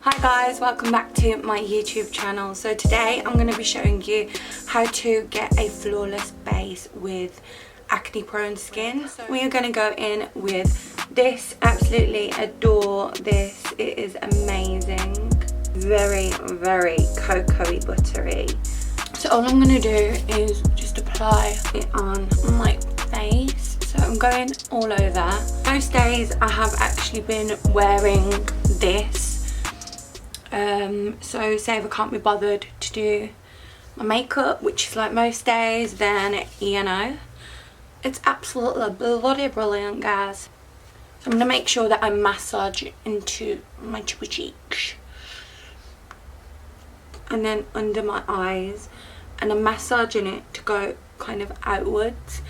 Hi guys, welcome back to my YouTube channel. So today I'm going to be showing you how to get a flawless base with acne prone skin. So we are going to go in with this. Absolutely adore this. It is amazing. Very cocoa-y buttery. So all I'm going to do is just apply it on my face. So I'm going all over. Most days I have actually been wearing this. So say if I can't be bothered to do my makeup, which is like most days, then you know, it's absolutely bloody brilliant, guys. So I'm going to make sure that I massage into my cheeks and then under my eyes, and I'm massaging it to go kind of outwards,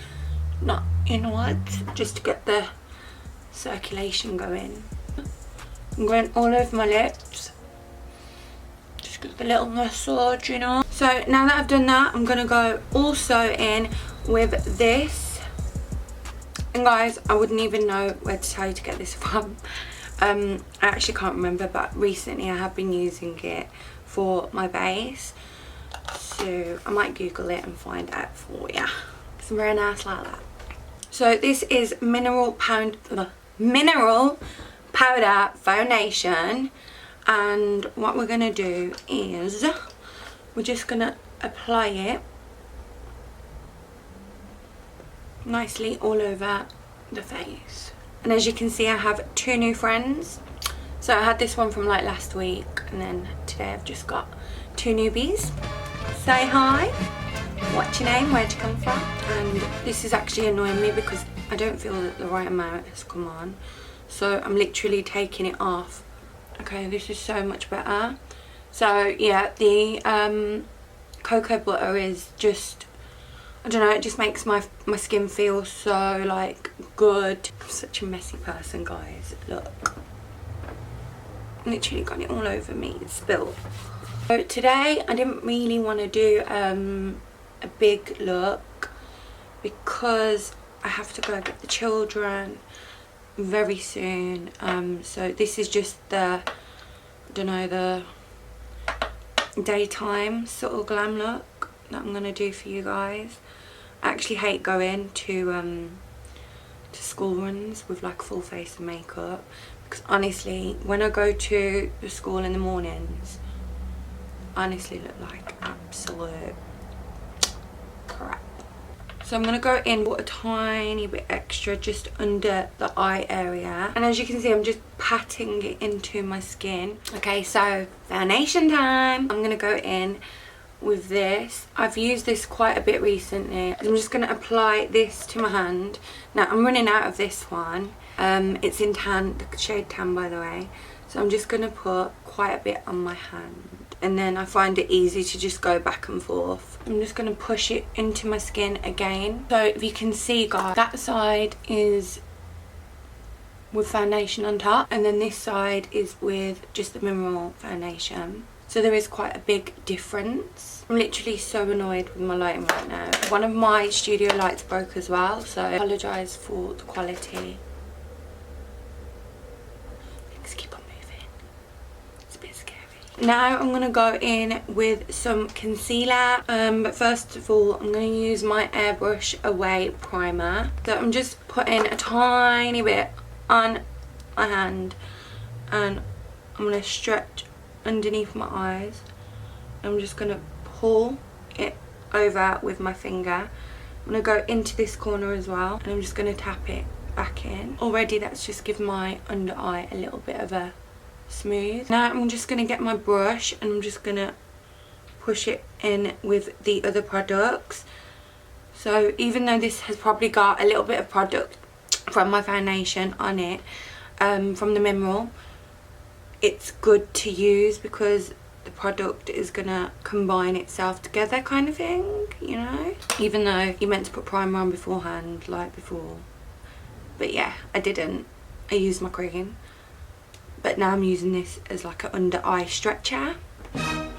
not inwards, just to get the circulation going. I'm going all over my lips, just get the little massage, you know. So now that I've done that, I'm going to go also in with this. And guys, I wouldn't even know where to tell you to get this from. I actually can't remember, but recently I have been using it for my base. So I might Google it and find out for you. It's very nice like that. So this is mineral powder foundation, and what we're going to do is we're just going to apply it nicely all over the face. And as you can see, I have two new friends. So I had this one from like last week, and then today I've just got two newbies. Say hi. What's your name? Where'd you come from? And this is actually annoying me because I don't feel that the right amount has come on. So I'm literally taking it off. Okay, this is so much better. So yeah, the cocoa butter is just, I don't know, it just makes my skin feel so like good. I'm such a messy person, guys. Look. Literally got it all over me. It's spilled. So today I didn't really want to do a big look because I have to go get the children very soon. So this is just the, I don't know, the daytime sort of glam look that I'm gonna do for you guys. I actually hate going to school runs with like full face of makeup, because honestly when I go to the school in the mornings, I honestly look like absolute crap. So I'm going to go in with a tiny bit extra just under the eye area. And as you can see, I'm just patting it into my skin. Okay, so foundation time. I'm going to go in with this. I've used this quite a bit recently. I'm just going to apply this to my hand. Now, I'm running out of this one. It's in tan, the shade tan, by the way. So I'm just going to put quite a bit on my hand. And then I find it easy to just go back and forth. I'm just going to push it into my skin again. So if you can see, guys, that side is with foundation on top, and then this side is with just the mineral foundation. So there is quite a big difference. I'm literally so annoyed with my lighting right now. One of my studio lights broke as well, so I apologise for the quality. Now I'm going to go in with some concealer, but first of all I'm going to use my Airbrush Away primer. So I'm just putting a tiny bit on my hand, and I'm going to stretch underneath my eyes. I'm just going to pull it over with my finger. I'm going to go into this corner as well, and I'm just going to tap it back in. Already that's just given my under eye a little bit of a smooth. Now I'm just going to get my brush, and I'm just going to push it in with the other products. So even though this has probably got a little bit of product from my foundation on it, from the mineral, it's good to use because the product is going to combine itself together, kind of thing, you know, even though you're meant to put primer on beforehand like before. But yeah, I didn't. I used my cream. But now I'm using this as like an under eye stretcher. I'm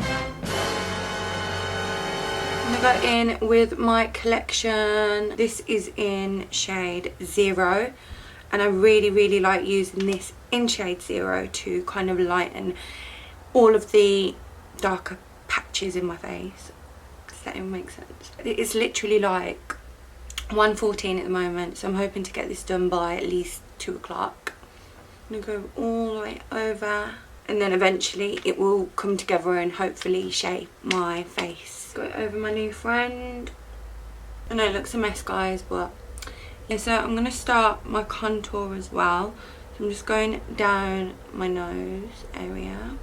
gonna go in with my collection. This is in shade 0, and I really like using this in shade 0 to kind of lighten all of the darker patches in my face. Does that even make sense? It's literally like 1:14 at the moment, so I'm hoping to get this done by at least 2 o'clock. I'm gonna go all the way over, and then eventually it will come together and hopefully shape my face. Go over my new friend. I know it looks a mess, guys, but yeah, so I'm gonna start my contour as well. So I'm just going down my nose area.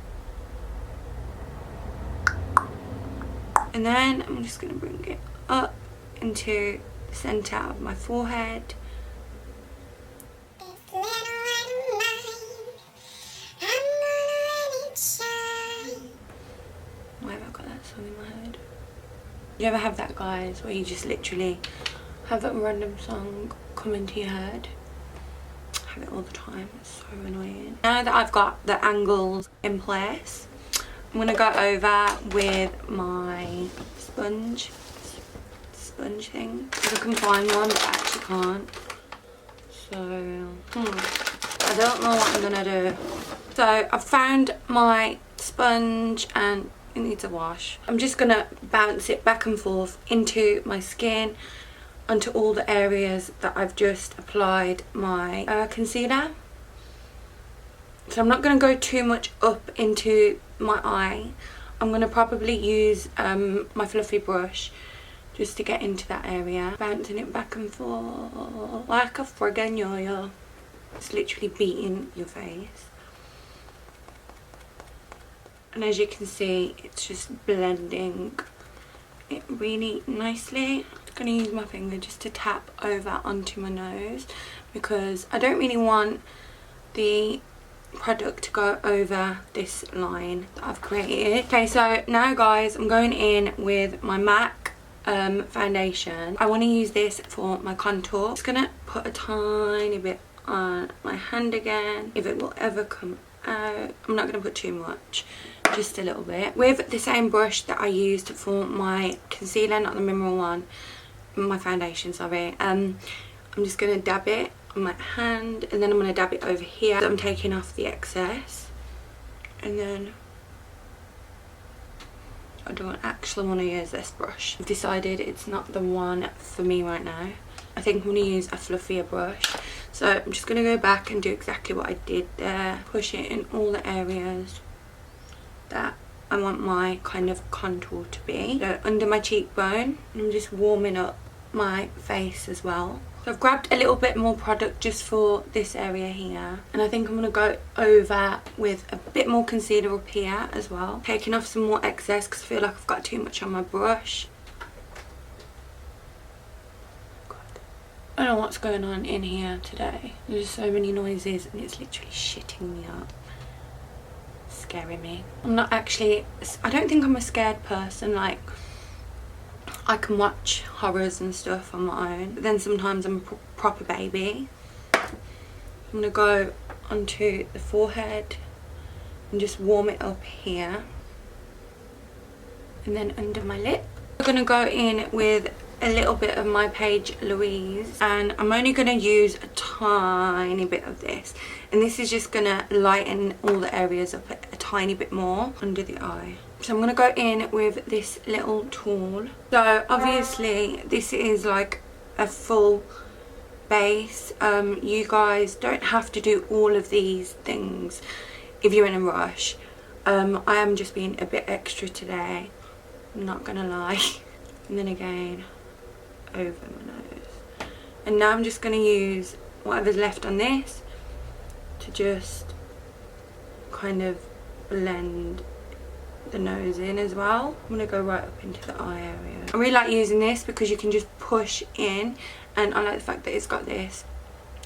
And then I'm just gonna bring it up into the center of my forehead. Why have I got that song in my head? Do you ever have that, guys, where you just literally have that random song come into your head? I have it all the time. It's so annoying. Now that I've got the angles in place, I'm gonna go over with my sponge thing. If I can find one, but I actually can't. So I don't know what I'm gonna do. So I've found my sponge and it needs a wash. I'm just gonna bounce it back and forth into my skin, onto all the areas that I've just applied my concealer. So I'm not going to go too much up into my eye. I'm going to probably use my fluffy brush just to get into that area. Bouncing it back and forth like a friggin' yo-yo. It's literally beating your face. And as you can see, it's just blending it really nicely. I'm going to use my finger just to tap over onto my nose because I don't really want the product to go over this line that I've created. Okay, so now, guys, I'm going in with my MAC foundation. I want to use this for my contour. I'm just going to put a tiny bit on my hand again, if it will ever come out. I'm not going to put too much, just a little bit. With the same brush that I used for my concealer, not the mineral one, my foundation, sorry, I'm just going to dab it on my hand, and then I'm going to dab it over here. So I'm taking off the excess, and then I don't actually want to use this brush. I've decided it's not the one for me right now. I think I'm going to use a fluffier brush. So I'm just going to go back and do exactly what I did there. Push it in all the areas that I want my kind of contour to be. So under my cheekbone, I'm just warming up my face as well. So I've grabbed a little bit more product just for this area here, and I think I'm going to go over with a bit more concealer up here as well, taking off some more excess because I feel like I've got too much on my brush. God. I don't know what's going on in here today. There's so many noises and it's literally shitting me up. Scaring me. I'm not actually, I don't think I'm a scared person. Like, I can watch horrors and stuff on my own, but then sometimes I'm a proper baby. I'm going to go onto the forehead and just warm it up here, and then under my lip. I'm going to go in with a little bit of my Page Louise, and I'm only going to use a tiny bit of this, and this is just going to lighten all the areas up a tiny bit more under the eye. So I'm going to go in with this little tool. So obviously this is like a full base. You guys don't have to do all of these things if you're in a rush. I am just being a bit extra today, I'm not going to lie. And then again over my nose. And now I'm just going to use whatever's left on this to just kind of blend the nose in as well. I'm going to go right up into the eye area. I really like using this because you can just push in, and I like the fact that it's got this.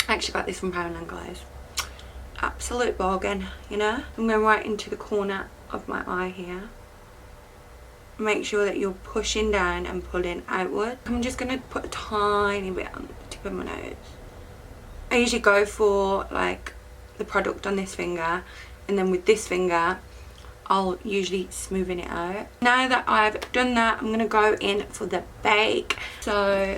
I actually got this from Poundland, guys. Absolute bargain, you know. I'm going right into the corner of my eye here. Make sure that you're pushing down and pulling outward. I'm just going to put a tiny bit on the tip of my nose. I usually go for like the product on this finger, and then with this finger I'll usually smoothen it out. Now that I've done that, I'm going to go in for the bake. So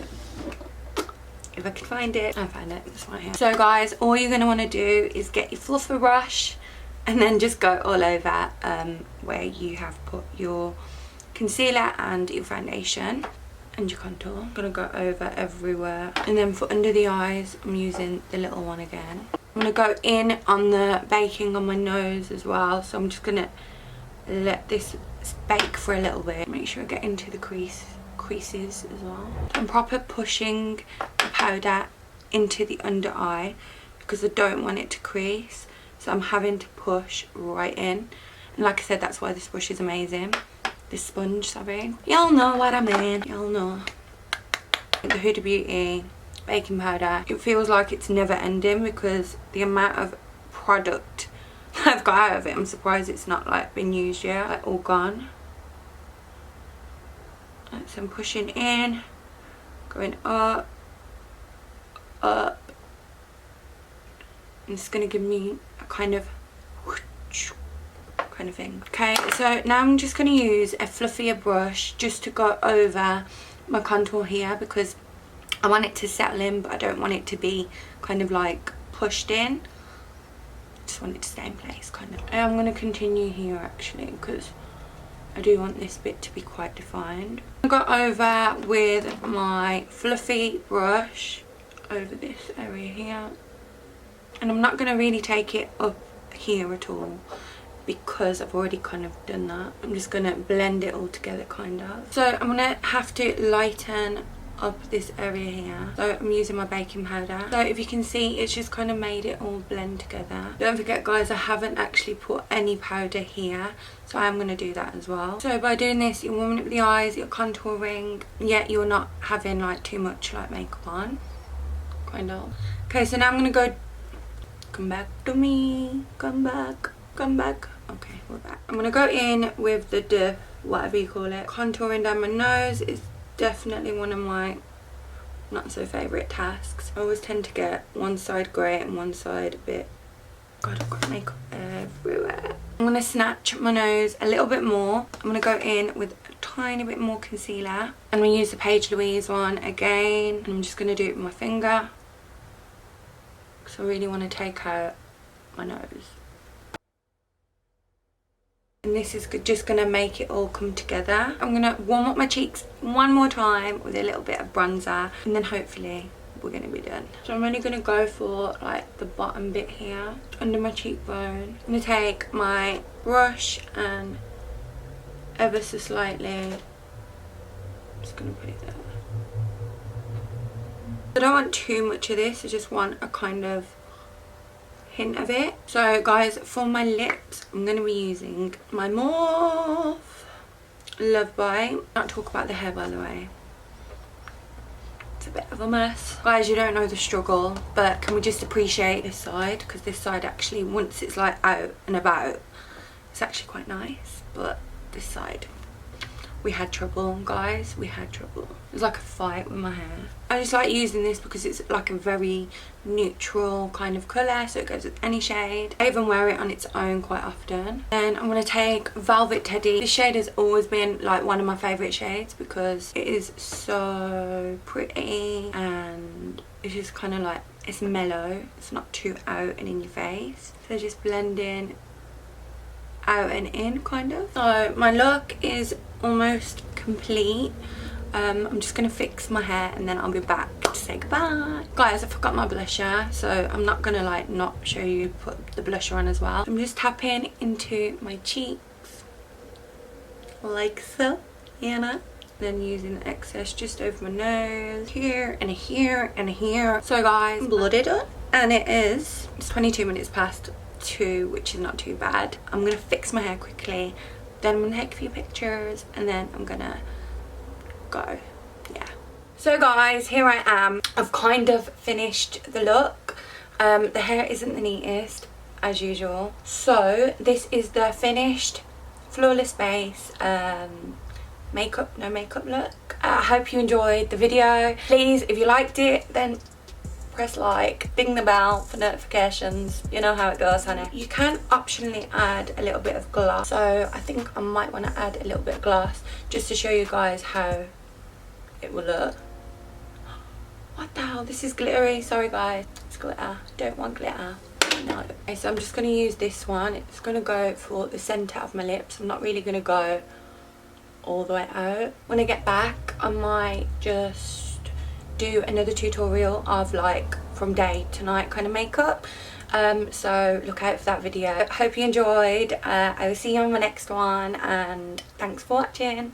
if I can find it, I found it, it's right here. So guys, all you're going to want to do is get your fluffer brush and then just go all over where you have put your concealer and your foundation and your contour. I'm gonna go over everywhere. And then for under the eyes, I'm using the little one again. I'm gonna go in on the baking on my nose as well, so I'm just gonna let this bake for a little bit. Make sure I get into the creases as well. I'm proper pushing the powder into the under eye because I don't want it to crease, so I'm having to push right in. And like I said, that's why this brush is amazing. This sponge, sorry. Y'all know what I mean. Y'all know. The Huda Beauty baking powder, it feels like it's never ending because the amount of product I've got out of it, I'm surprised it's not like been used yet, like all gone. So I'm pushing in, going up, up. And it's going to give me a kind of thing. Okay, so now I'm just going to use a fluffier brush just to go over my contour here because I want it to settle in, but I don't want it to be kind of like pushed in. Just want it to stay in place, kind of. And I'm going to continue here actually because I do want this bit to be quite defined. I got over with my fluffy brush over this area here, and I'm not going to really take it up here at all because I've already kind of done that. I'm just going to blend it all together kind of. So I'm going to have to lighten up this area here. So I'm using my baking powder. So if you can see, it's just kind of made it all blend together. Don't forget guys, I haven't actually put any powder here, so I'm going to do that as well. So by doing this, you're warming up the eyes, you're contouring, yet you're not having like too much like makeup on, kind of. Okay, so now I'm going to go, come back to me, come back. Okay, we're back. I'm going to go in with the whatever you call it. Contouring down my nose is definitely one of my not so favourite tasks. I always tend to get one side grey and one side a bit... God, I've got makeup everywhere. I'm going to snatch my nose a little bit more. I'm going to go in with a tiny bit more concealer. I'm going to use the Page Louise one again. And I'm just going to do it with my finger because I really want to take out my nose. And this is just going to make it all come together. I'm going to warm up my cheeks one more time with a little bit of bronzer, and then hopefully we're going to be done. So I'm only going to go for like the bottom bit here under my cheekbone. I'm going to take my brush and ever so slightly, I'm just going to put it there. I don't want too much of this, I just want a kind of hint of it. So guys, for my lips, I'm going to be using my Morphe Love Bite. Not talk about the hair, by the way. It's a bit of a mess. Guys, you don't know the struggle, but can we just appreciate this side? Because this side actually, once it's like out and about, it's actually quite nice. But this side, we had trouble, guys. We had trouble. It was like a fight with my hair. I just like using this because it's like a very neutral kind of colour, so it goes with any shade. I even wear it on its own quite often. Then I'm going to take Velvet Teddy. This shade has always been like one of my favourite shades because it is so pretty and it's just kind of like, it's mellow. It's not too out and in your face. So just blending out and in kind of. So my look is almost complete. I'm just gonna fix my hair and then I'll be back to say goodbye. Guys, I forgot my blusher, so I'm not gonna like not show you put the blusher on as well. I'm just tapping into my cheeks like so, you know, then using the excess just over my nose, here and here and here. So guys, blooded up, and it's 22 minutes past 2, which is not too bad. I'm gonna fix my hair quickly, then I'm gonna take a few pictures, and then I'm gonna go. Yeah. So guys, here I am. I've kind of finished the look. The hair isn't the neatest as usual. So this is the finished flawless base makeup, no makeup look. I hope you enjoyed the video. Please, if you liked it, then press like, ding the bell for notifications. You know how it goes, honey. You can optionally add a little bit of gloss, so I think I might want to add a little bit of gloss just to show you guys how it will look. What the hell, this is glittery. Sorry guys, it's glitter. Don't want glitter. No. Okay, so I'm just going to use this one. It's going to go for the centre of my lips. I'm not really going to go all the way out. When I get back, I might just do another tutorial of like from day to night kind of makeup. So look out for that video. Hope you enjoyed. I will see you on my next one, and thanks for watching.